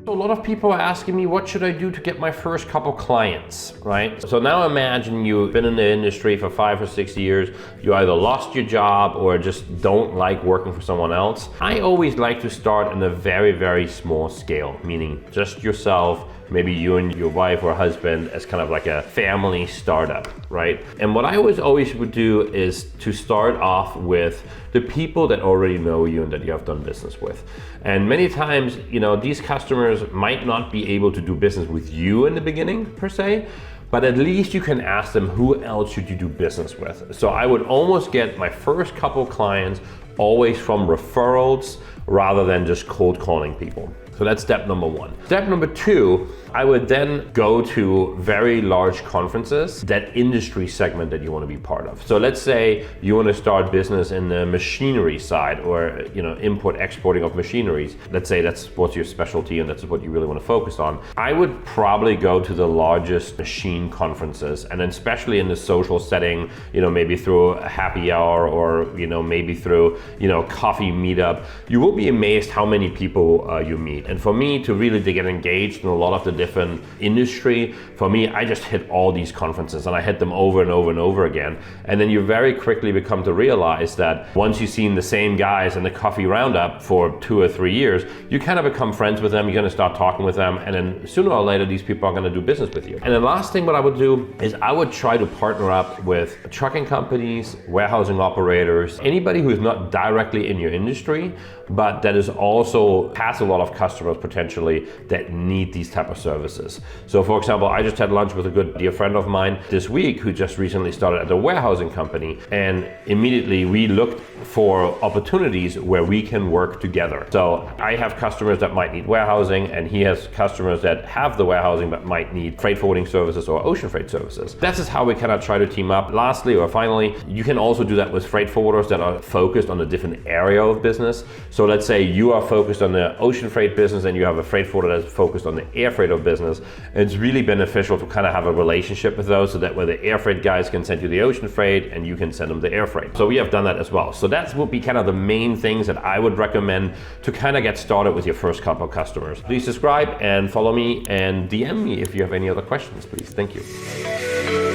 So a lot of people are asking me, what should I do to get my first couple clients, right? So now imagine you've been in the industry for 5 or 6 years, you either lost your job or just don't like working for someone else. I always like to start in a very, very small scale, meaning just yourself, maybe you and your wife or husband as kind of like a family startup, right? And what I always would do is to start off with the people that already know you and that you have done business with. And many times, these customers might not be able to do business with you in the beginning per se, but at least you can ask them who else should you do business with. So I would almost get my first couple clients always from referrals rather than just cold calling people. So that's step number one. Step number two, I would then go to very large conferences, that industry segment that you want to be part of. So let's say you want to start business in the machinery side or import exporting of machineries. Let's say that's what's your specialty and that's what you really want to focus on. I would probably go to the largest machine conferences, and then especially in the social setting, maybe through a happy hour or maybe through coffee meetup. You will be amazed how many people you meet. And for me to really get engaged in a lot of the different industry, for me, I just hit all these conferences and I hit them over and over and over again. And then you very quickly become to realize that once you've seen the same guys in the coffee roundup for 2 or 3 years, you kind of become friends with them, you're gonna start talking with them, and then sooner or later, these people are gonna do business with you. And the last thing what I would do is I would try to partner up with trucking companies, warehousing operators, anybody who's not directly in your industry, but that is also has a lot of customers potentially that need these type of services. So for example, I just had lunch with a good dear friend of mine this week who just recently started at a warehousing company, and immediately we looked for opportunities where we can work together. So I have customers that might need warehousing, and he has customers that have the warehousing but might need freight forwarding services or ocean freight services. That is how we kind of try to team up. Lastly, or finally, you can also do that with freight forwarders that are focused on a different area of business. So let's say you are focused on the ocean freight business and you have a freight forwarder that's focused on the air freight of business. It's really beneficial to kind of have a relationship with those, so that where the air freight guys can send you the ocean freight and you can send them the air freight. So we have done that as well. So that would be kind of the main things that I would recommend to kind of get started with your first couple of customers. Please subscribe and follow me and DM me if you have any other questions, please. Thank you.